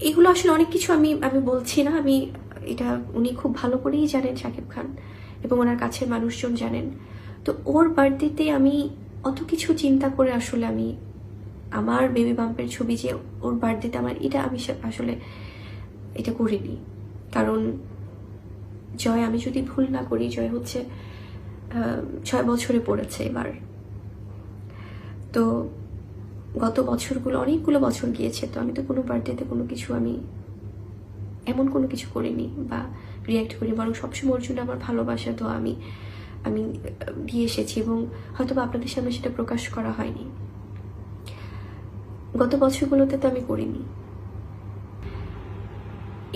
এগুলো আসলে অনেক কিছু আমি আমি বলছি না, আমি এটা উনি খুব ভালো করেই জানেন, শাকিব খান এবং ওনার কাছের মানুষজন জানেন। তো ওর বার্থডেতে আমি অত কিছু চিন্তা করে আসলে আমি আমার বেবি বাম্পের ছবি যে ওর বার্থডেতে আমার, এটা আমি আসলে এটা করিনি। কারণ জয়, আমি যদি ভুল না করি, জয় হচ্ছে 6 বছরে পড়েছে এবার। তো গত বছরগুলো, অনেকগুলো বছর গিয়েছে, তো আমি তো কোনো বার্থডেতে কোনো কিছু আমি এমন কোনো কিছু করিনি বা রিয়্যাক্ট করি, বরং সবসময় ওর জন্য আমার ভালোবাসা তো আমি আমি দিয়ে এসেছি এবং হয়তো বা আপনাদের সামনে সেটা প্রকাশ করা হয়নি। গত বছরগুলোতে তো আমি করিনি,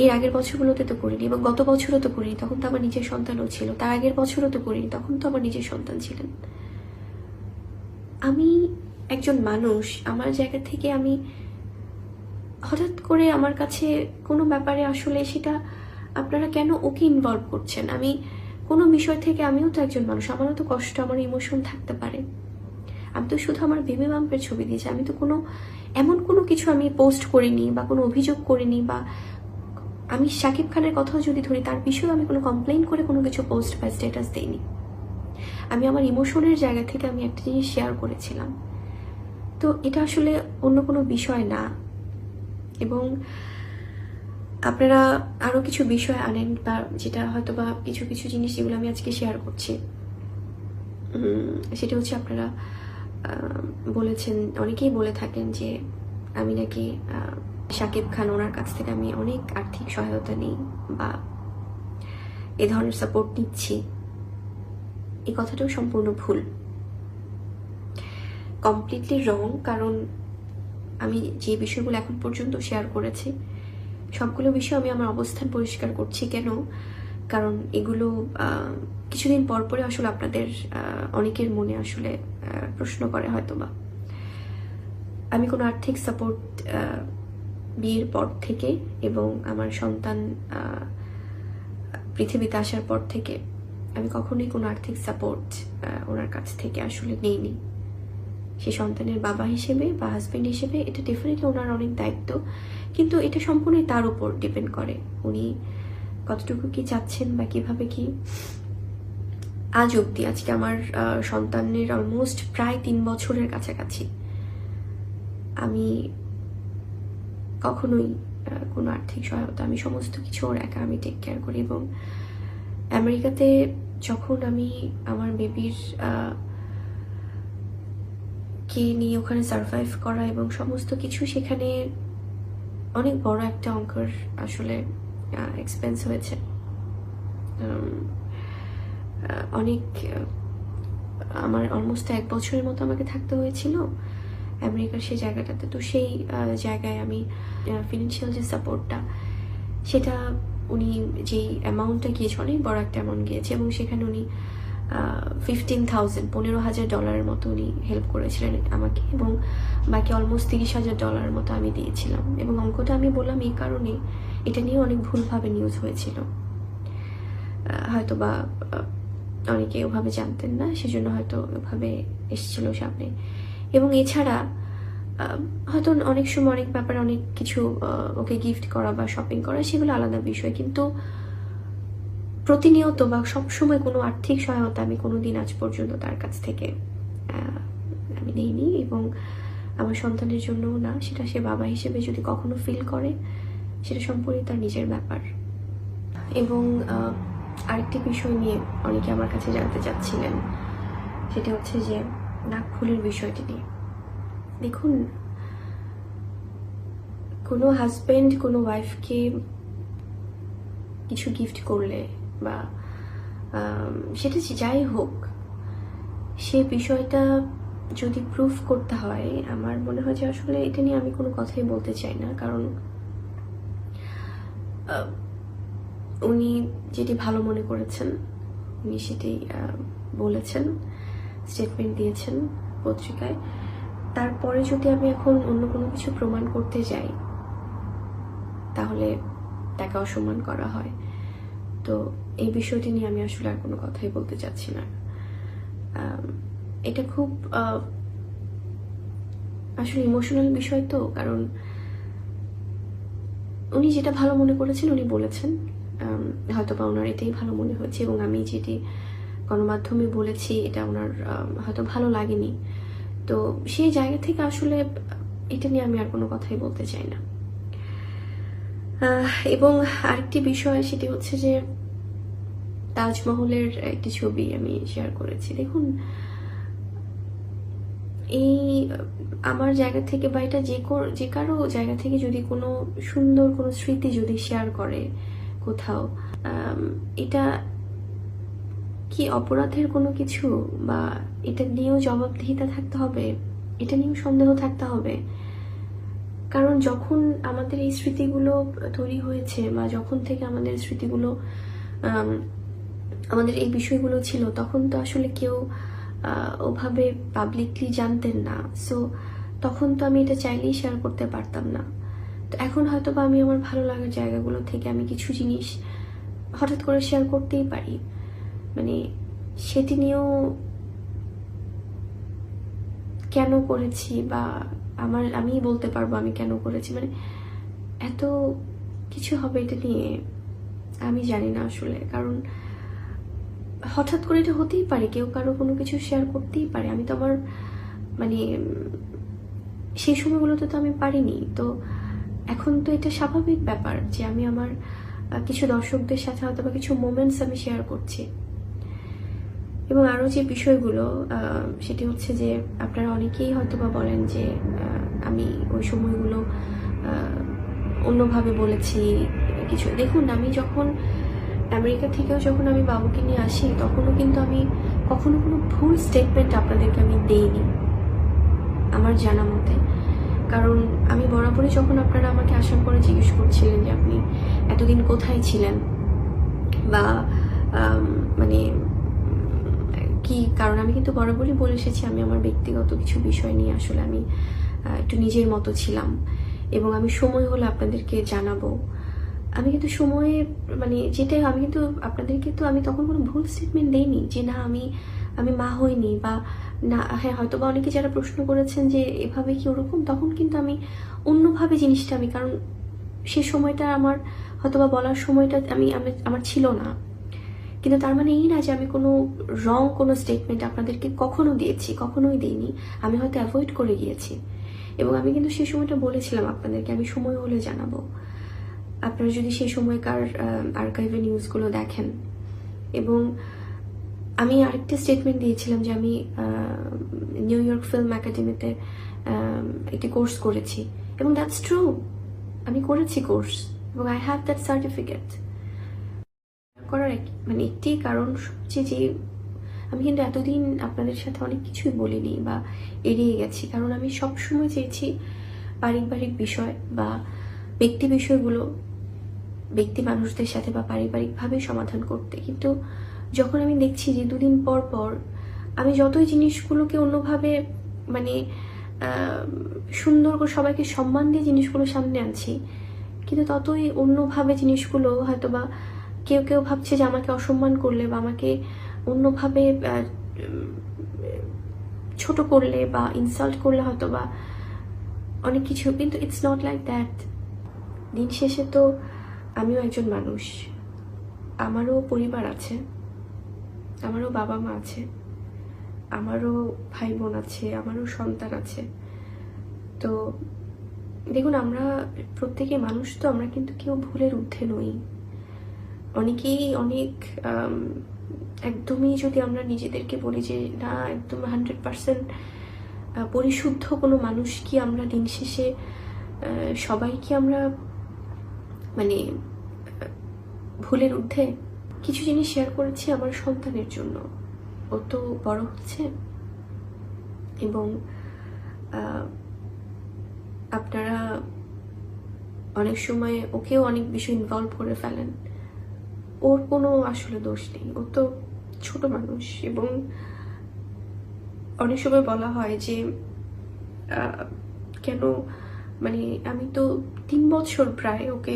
এর আগের বছরগুলোতে তো করিনি, এবং গত বছরও তো করিনি, তখন তো আমার নিজের সন্তানও ছিল। তার আগের বছরও তো করিনি, তখন তো আমার নিজের সন্তান ছিলেন। আমি একজন মানুষ, আমার জায়গা থেকে আমি হঠাৎ করে আমার কাছে কোনো ব্যাপারে আসলে সেটা আপনারা কেন ওকে ইনভলভ করছেন? আমি কোনো বিষয় থেকে, আমিও তো একজন মানুষ, আমারও তো কষ্ট, আমার ইমোশন থাকতে পারে। আমি তো শুধু আমার বেবি বাম্পের ছবি দিয়েছি, আমি তো কোনো এমন কোনো কিছু আমি পোস্ট করিনি বা কোনো অভিযোগ করিনি, বা আমি শাকিব খানের কথাও যদি ধরি, তার বিষয়ে আমি কোনো কমপ্লেইন করে কোনো কিছু পোস্ট বা স্ট্যাটাস দিইনি। আমি আমার ইমোশনের জায়গা থেকে আমি একটা জিনিস শেয়ার করেছিলাম। তো এটা আসলে অন্য কোনো বিষয় না। এবং আপনারা আরো কিছু বিষয় আনেন, বা যেটা হয়তো বা কিছু কিছু জিনিস যেগুলো আমি আজকে শেয়ার করছি, সেটা হচ্ছে আপনারা বলেছেন, অনেকেই বলে থাকেন যে আমি নাকি শাকিব খান, ওনার কাছ থেকে আমি অনেক আর্থিক সহায়তা নিই বা এ ধরনের সাপোর্ট নিচ্ছি। এই কথাটাও সম্পূর্ণ ভুল, কমপ্লিটলি রং। কারণ আমি যে বিষয়গুলো এখন পর্যন্ত শেয়ার করেছি, সবগুলো বিষয় আমি আমার অবস্থান পরিষ্কার করছি। কেন? কারণ এগুলো কিছুদিন পর পরে আসলে আপনাদের অনেকের মনে আসলে প্রশ্ন করে হয়তো বা। আমি কোনো আর্থিক সাপোর্ট বিয়ের পর থেকে এবং আমার সন্তান পৃথিবীতে আসার পর থেকে আমি কখনোই কোনো আর্থিক সাপোর্ট ওনার কাছ থেকে আসলে নেইনি। সে সন্তানের বাবা হিসেবে বা হাজবেন্ড হিসেবে এটা ডেফিনেটলি ওনার অনেক দায়িত্ব, কিন্তু এটা সম্পূর্ণই তার উপর ডিপেন্ড করে উনি কতটুকু কি চাচ্ছেন বা কিভাবে কি। আজ অব্দি, আজকে আমার সন্তানের অলমোস্ট প্রায় 3 বছরের কাছাকাছি, আমি কখনোই কোনো আর্থিক সহায়তা, আমি সমস্ত কিছু ওর একা আমি টেক কেয়ার করি। এবং আমেরিকাতে যখন আমি আমার বেবির কে নিয়ে ওখানে সার্ভাইভ করা এবং সমস্ত কিছু, সেখানে অনেক বড় একটা অঙ্কের আসলে এক্সপেন্স হয়েছে। অনেক, আমার অলমোস্ট 1 বছরের মতো আমাকে থাকতে হয়েছিল আমেরিকার সেই জায়গাটাতে। তো সেই জায়গায় আমি ফিনান্সিয়াল যে সাপোর্টটা, সেটা উনি যেই অ্যামাউন্টটা গিয়েছে, অনেক বড় একটা অ্যামাউন্ট গিয়েছে, এবং সেখানে উনি 15,000 $15,000 মতো উনি হেল্প করেছিলেন আমাকে, এবং বাকি অলমোস্ট $30,000 মতো আমি দিয়েছিলাম। এবং অঙ্কটা আমি বললাম এই কারণে, এটা নিয়ে অনেক ভুলভাবে নিউজ হয়েছিল, হয়তো বা অনেকে ওভাবে জানতেন না, সেজন্য হয়তো ওভাবে এসেছিল সামনে। এবং এছাড়া হয়তো অনেক সময় অনেক ব্যাপারে অনেক কিছু ওকে গিফট করা বা শপিং করা, সেগুলো আলাদা বিষয়, কিন্তু প্রতিনিয়ত বা সবসময় কোনো আর্থিক সহায়তা আমি কোনোদিন আজ পর্যন্ত তার কাছ থেকে আমি নেইনি, এবং আমার সন্তানের জন্যও না। সেটা সে বাবা হিসেবে যদি কখনো ফিল করে, সেটা সম্পূর্ণ তার নিজের ব্যাপার। এবং আরেকটি বিষয় নিয়ে অনেকে আমার কাছে জানতে চাচ্ছিলেন, সেটা হচ্ছে যে নাক ফুলের বিষয়টি নিয়ে। দেখুন, কোনো হাজবেন্ড কোনো ওয়াইফকে কিছু গিফট করলে বা সেটা যাই হোক, সে বিষয়টা যদি প্রুফ করতে হয়, আমার মনে হয় যে আসলে এটা নিয়ে আমি কোনো কথাই বলতে চাই না। কারণ উনি যেটি ভালো মনে করেছেন, উনি সেটি বলেছেন, স্টেটমেন্ট দিয়েছেন পত্রিকায়। তারপরে যদি আমি এখন অন্য কোনো কিছু প্রমাণ করতে যাই, তাহলে তাকে অসম্মান করা হয়। তো এই বিষয়টি নিয়ে আমি আসলে আর কোনো কথাই বলতে চাচ্ছি না। এটা খুব আসলে ইমোশনাল বিষয় তো, কারণ উনি যেটা ভালো মনে করেছেন উনি বলেছেন, হয়তো বা ওনার এটাই ভালো মনে হয়েছে, এবং আমি যেটি গণমাধ্যমে বলেছি এটা ওনার হয়তো ভালো লাগেনি। তো সেই জায়গা থেকে আসলে এটা নিয়ে আমি আর কোনো কথাই বলতে চাই না। এবং আরেকটি বিষয় সেটি হচ্ছে যে তাজমহলের একটি ছবি আমি শেয়ার করেছি। দেখুন, এই আমার জায়গা থেকে বা এটা যে কারো জায়গা থেকে যদি কোনো সুন্দর কোনো স্মৃতি যদি শেয়ার করে কোথাও, এটা কি অপরাধের কোনো কিছু, বা এটা নিয়েও জবাবদিহিতা থাকতে হবে, এটা নিয়েও সন্দেহ থাকতে হবে? কারণ যখন আমাদের এই স্মৃতিগুলো তৈরি হয়েছে, বা যখন থেকে আমাদের স্মৃতিগুলো আমাদের এই বিষয়গুলো ছিল, তখন তো আসলে কেউ ওভাবে পাবলিকলি জানতেন না। সো তখন তো আমি এটা চাইলেই শেয়ার করতে পারতাম না। তো এখন হয়তো বা আমি আমার ভালো লাগার জায়গাগুলো থেকে আমি কিছু জিনিস হঠাৎ করে শেয়ার করতেই পারি, মানে সেটি নিয়েও কেন করেছি, বা আমি বলতে পারবো আমি কেন করেছি, মানে এত কিছু হবে এটা নিয়ে আমি জানি না আসলে। কারণ হঠাৎ করে এটা হতেই পারে, কেউ কারো কোনো কিছু শেয়ার করতেই পারে। আমি তো আমার মানে সেই সময়গুলোতে তো আমি পারিনি। তো এখন তো এটা স্বাভাবিক ব্যাপার যে আমি আমার কিছু দর্শকদের সাথে হয়তো বা কিছু মোমেন্টস আমি শেয়ার করছি। এবং আরও যে বিষয়গুলো সেটি হচ্ছে যে আপনারা অনেকেই হয়তো বা বলেন যে আমি ওই সময়গুলো অন্যভাবে বলেছি কিছু। দেখুন, আমি যখন আমেরিকা থেকেও যখন আমি বাবুকে নিয়ে আসি, তখনও কিন্তু আমি কখনো কোনো ভুল স্টেটমেন্ট আপনাদেরকে আমি দেইনি আমার জানা মতে। কারণ আমি বরাবরই, যখন আপনারা আমাকে আসার পরে জিজ্ঞেস করছিলেন যে আপনি এতদিন কোথায় ছিলেন, বা মানে কি কারণ, আমি কিন্তু বরাবরই বলে এসেছি আমি আমার ব্যক্তিগত কিছু বিষয় নিয়ে আসলে আমি একটু নিজের মতো ছিলাম, এবং আমি সময় হলে আপনাদেরকে জানাবো। আমি কিন্তু সময়ে মানে যেটাই আমি কিন্তু আপনাদেরকে, তো আমি তখন কোনো ভুল স্টেটমেন্ট দেইনি যে না আমি মা হইনি, বা না। হ্যাঁ, হয়তো বা অনেকে যারা প্রশ্ন করেছেন যে এভাবে কি ওরকম, তখন কিন্তু আমি অন্যভাবে জিনিসটা কারণ সে সময়টা আমার হয়তো বা বলার সময়টা আমার ছিল না। কিন্তু তার মানে এই না যে আমি কোনো রং কোনো স্টেটমেন্ট আপনাদেরকে কখনো দিয়েছি, কখনোই দিইনি। আমি হয়তো অ্যাভয়েড করে গিয়েছি, এবং আমি কিন্তু সেই সময়টা বলেছিলাম আপনাদেরকে আমি সময় হলে জানাবো। আপনারা যদি সেই সময়কার আর্কাইভে নিউজগুলো দেখেন, এবং আমি আরেকটা স্টেটমেন্ট দিয়েছিলাম যে আমি নিউ ইয়র্ক ফিল্ম একাডেমিতে একটি কোর্স করেছি, এবং দ্যাটস ট্রু, আমি করেছি কোর্স, এবং আই হ্যাভ দ্যাট সার্টিফিকেট। করার একটি কারণ যে আমি কিন্তু এতদিন আপনাদের সাথে অনেক কিছুই বলিনি বা এড়িয়ে গেছি, কারণ আমি সবসময় চেয়েছি পারিবারিক বিষয় বা ব্যক্তি বিষয়গুলো ব্যক্তি মানুষদের সাথে বা পারিবারিকভাবে সমাধান করতে। কিন্তু যখন আমি দেখছি যে দুদিন পর পর আমি যতই জিনিসগুলোকে অন্যভাবে মানে সুন্দর করে সবাইকে সম্মান দিয়ে জিনিসগুলো সামনে আনছি, কিন্তু ততই অন্যভাবে জিনিসগুলো হয়তো বা কেউ কেউ ভাবছে যে আমাকে অসম্মান করলে বা আমাকে অন্যভাবে ছোট করলে বা ইনসাল্ট করলে হয়তো বা অনেক কিছু, কিন্তু ইটস নট লাইক দ্যাট। দিন শেষে তো আমিও একজন মানুষ, আমারও পরিবার আছে, আমারও বাবা মা আছে, আমারও ভাই বোন আছে, আমারও সন্তান আছে। তো দেখুন, আমরা প্রত্যেকে মানুষ, তো আমরা কিন্তু কেউ ভুলের ঊর্ধ্বে নই। অনেকেই অনেক একদমই যদি আমরা নিজেদেরকে বলি যে না একদম 100% পরিশুদ্ধ কোনো মানুষ কি আমরা, দিন শেষে সবাই কি আমরা মানে ভুলের ঊর্ধ্বে? কিছু জিনিস শেয়ার করেছি আমার সন্তানের জন্য, ও তো বড় হচ্ছে, এবং আপনারা অনেক সময় ওকেও অনেক বিষয় ইনভলভ করে ফেলেন। ওর কোনো আসলে দোষ নেই, ও তো ছোট মানুষ। এবং অনেক সময় বলা হয় যে কেন মানে আমি তো 3 বছর প্রায় ওকে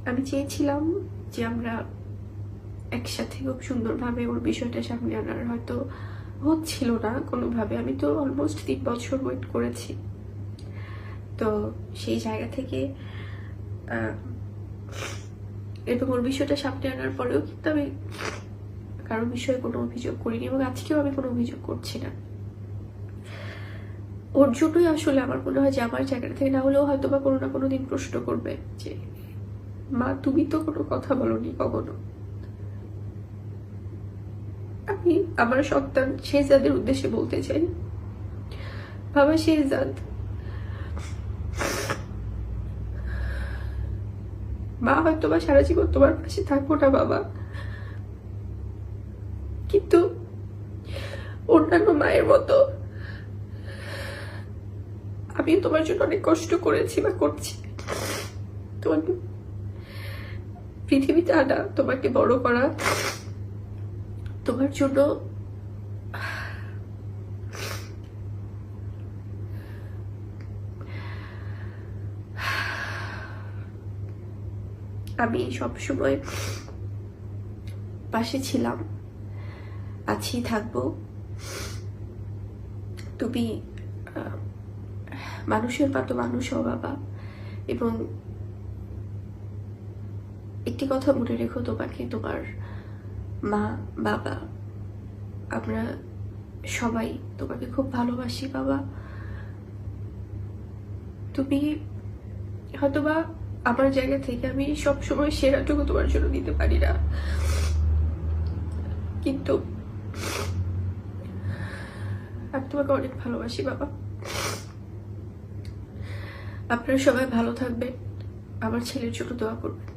আমি চেয়েছিলাম যে আমরা একসাথে খুব সুন্দরভাবে ওর বিষয়টা সামনে আনার, হয়তো হচ্ছিল না কোনোভাবে। আমি তো অলমোস্ট 3 বছর ওয়েট করেছি, তো সেই জায়গা থেকে এবং ওর বিষয়টা সামনে আনার পরেও কিন্তু আমি কারোর বিষয়ে কোনো অভিযোগ করিনি এবং আজকেও আমি কোনো অভিযোগ করছি না। ওর জন্যই আসলে আমার মনে হয় যে আমার জায়গা থেকে না হলেও হয়তো বা কোনো না কোনো দিন প্রশ্ন করবে যে মা তুমি তো কোনো কথা বলনি কখনো। আমি আমার সন্তান শেহজাদের উদ্দেশ্যে বলতে চাই, বাবা শেহজাদ, মা হয়তো বা সারা জীবন তোমার পাশে থাকবো না বাবা, কিন্তু অন্যান্য মায়ের মতো আমি তোমার জন্য অনেক কষ্ট করেছি বা করছি। তোমার পৃথিবীতে আনা, তোমাকে বড় করা, তোমার জন্য আমি সবসময় পাশে ছিলাম, আছি, থাকবো। তুমি মানুষের মতো মানুষ হও বাবা। এবং একটি কথা মনে রেখো, তোমাকে তোমার মা বাবা আমরা সবাই তোমাকে খুব ভালোবাসি বাবা। তুমি হয়তোবা আমার জায়গা থেকে আমি সবসময় সেরাটুকু তোমার জন্য দিতে পারি না, কিন্তু আমি তোমাকে অনেক ভালোবাসি বাবা। আপনারা সবাই ভালো থাকবেন, আমার ছেলের জন্য দোয়া করবেন।